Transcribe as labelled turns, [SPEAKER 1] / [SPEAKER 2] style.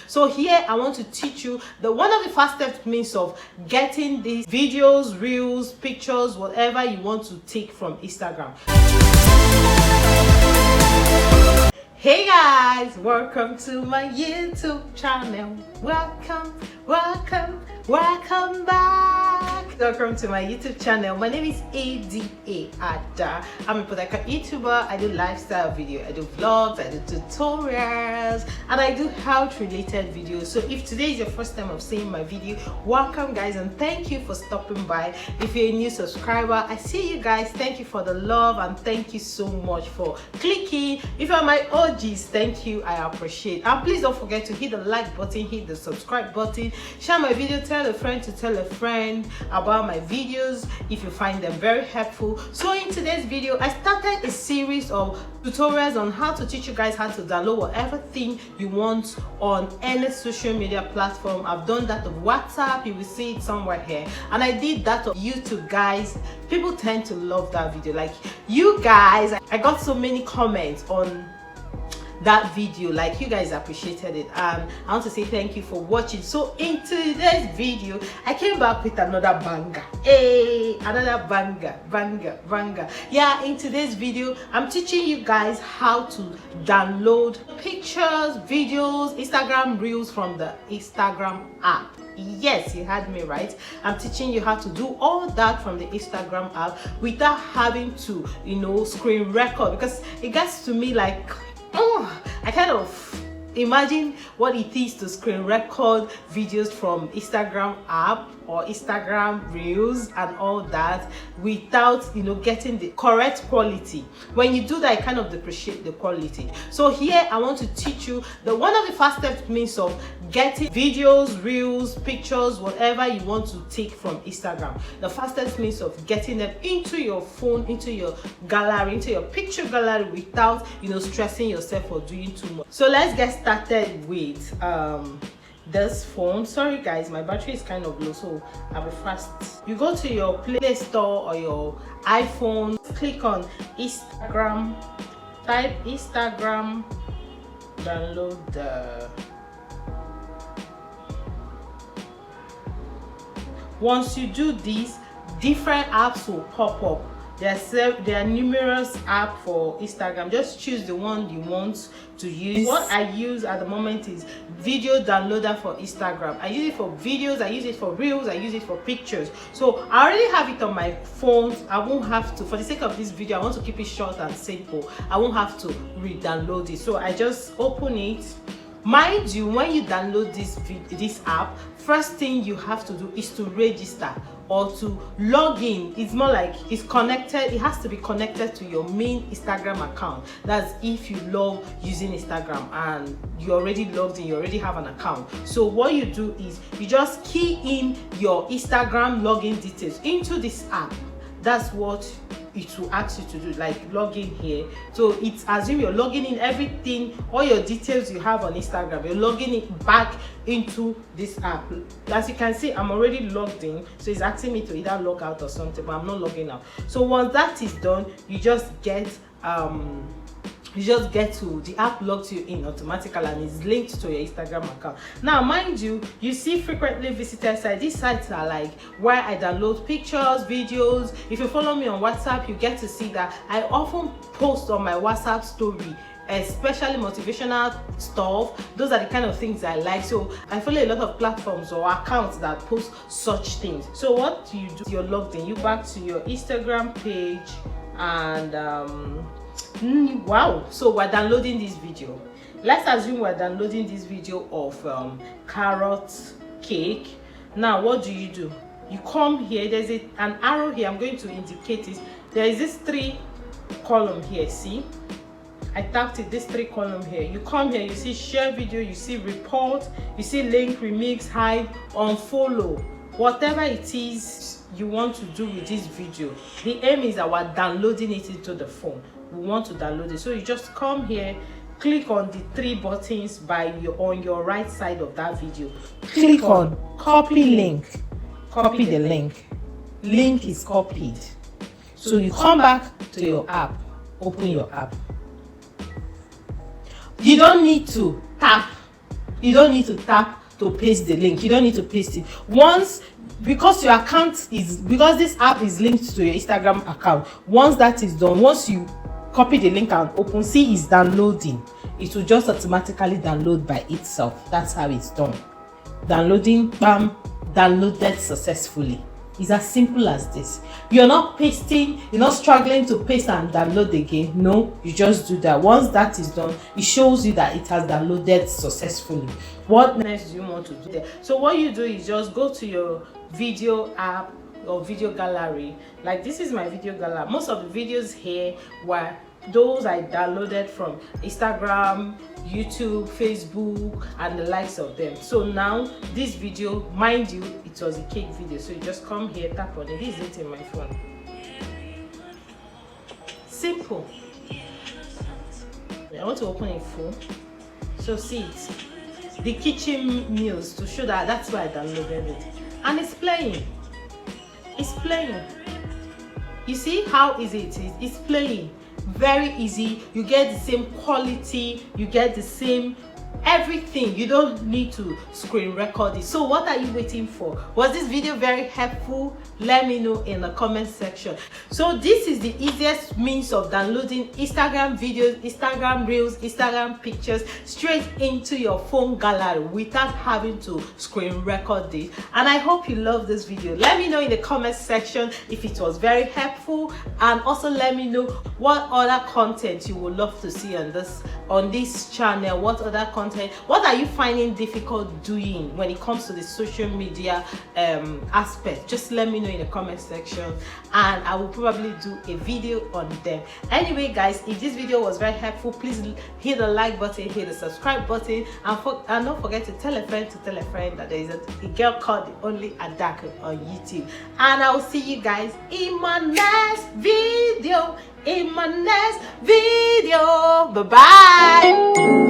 [SPEAKER 1] So here I want to teach you one of the fastest means of getting these videos, reels, pictures, whatever you want to take from Instagram. Hey guys, welcome to my YouTube channel. Welcome back. Welcome to my YouTube channel. My name is Ada. I'm a Adaku YouTuber. I do lifestyle video, I do vlogs, I do tutorials, and I do health related videos. So if today is your first time of seeing my video, welcome guys, and thank you for stopping by. If you're a new subscriber, I see you guys. Thank you for the love and thank you so much for clicking. If you're my OGs, thank you, I appreciate. And please don't forget to hit the like button, hit the subscribe button, share my video, tell a friend to tell a friend about my videos if you find them very helpful. So in today's video, I started a series of tutorials on how to teach you guys how to download whatever thing you want on any social media platform. I've done that on WhatsApp, you will see it somewhere here, and I did that on YouTube. Guys, people tend to love that video. Like you guys, I got so many comments on that video, like you guys appreciated it, and I want to say thank you for watching. So in today's video, I came back with another banger. Another banger. Yeah, in today's video, I'm teaching you guys how to download pictures, videos, Instagram reels from the Instagram app. Yes, you heard me right. I'm teaching you how to do all that from the Instagram app without having to, screen record, because it gets to me like, I kind of imagine what it is to screen record videos from Instagram app or Instagram reels and all that without getting the correct quality. When you do that, I kind of depreciate the quality. So here I want to teach you one of the fastest means of getting videos, reels, pictures, whatever you want to take from Instagram. The fastest means of getting them into your phone, into your gallery, into your picture gallery without stressing yourself or doing too much. So let's get started with this phone. Sorry guys, my battery is kind of low, so I'll be fast. You go to your Play Store or your iPhone, click on Instagram, type Instagram, download the. Once you do this, different apps will pop up. There are numerous apps for Instagram. Just choose the one you want to use. What I use at the moment is video downloader for Instagram. I use it for videos, I use it for reels, I use it for pictures. So I already have it on my phone. I won't have to, for the sake of this video, I want to keep it short and simple. I won't have to re-download it. So I just open it. Mind you, when you download this app, first thing you have to do is to register or to log in. It's more like it's connected. It has to be connected to your main Instagram account. That's if you love using Instagram and you already logged in, you already have an account. So what you do is you just key in your Instagram login details into this app. That's what it will ask you to do, like log in here. So it's assume you're logging in everything, all your details you have on Instagram, you're logging it back into this app. As you can see, I'm already logged in, so it's asking me to either log out or something, but I'm not logging out. So once that is done, you just get to the app, logs you in automatically and is linked to your Instagram account. Now mind you, you see frequently visited sites. These sites are like where I download pictures, videos. If you follow me on WhatsApp, you get to see that I often post on my WhatsApp story, especially motivational stuff. Those are the kind of things I like. So I follow a lot of platforms or accounts that post such things. So what you do, you're logged in, you back to your Instagram page, and wow, so we're downloading this video. Let's assume we're downloading this video of carrot cake. Now what do? You come here, there's an arrow here, I'm going to indicate it. There is this 3 column here. See, I tapped it, this 3 column here. You come here, you see share video, you see report, you see link, remix, hide, unfollow, whatever it is you want to do with this video. The aim is that we're downloading it into the phone. We want to download it, so you just come here, click on the 3 buttons on your right side of that video. Click on copy link. Copy the link. Link is copied. So you come back to your app, open your app. You don't need to tap You don't need to tap to paste the link. You don't need to paste it. Once, because your account is, because this app is linked to your Instagram account, once that is done, once you copy the link and open, see it's downloading, it will just automatically download by itself. That's how it's done. Downloading, bam, downloaded successfully. It's as simple as this. You're not pasting, you're not struggling to paste and download again. No, you just do that. Once that is done, it shows you that it has downloaded successfully. What next do you want to do there? So what you do is just go to your video app or video gallery. Like this is my video gallery. Most of the videos here were those I downloaded from Instagram, YouTube, Facebook, and the likes of them. So now this video, mind you, it was a cake video. So you just come here, tap on it. This is it in my phone. Simple. I want to open a phone. So see it. The kitchen meals, to show that that's why I downloaded it. And it's playing. It's playing. You see how easy it is? It's playing. Very easy. You get the same quality, you get the same everything. You don't need to screen record it. So what are you waiting for? Was this video very helpful? Let me know in the comment section. So this is the easiest means of downloading Instagram videos, Instagram reels, Instagram pictures straight into your phone gallery without having to screen record this. And I hope you love this video. Let me know in the comment section if it was very helpful, and also let me know what other content you would love to see on this channel. What other content, what are you finding difficult doing when it comes to the social media aspect? Just let me know in the comment section and I will probably do a video on them. Anyway guys, if this video was very helpful, please hit the like button, hit the subscribe button, and don't forget to tell a friend that there is a girl called the only Adaku on YouTube. And I will see you guys in my next video. Bye bye.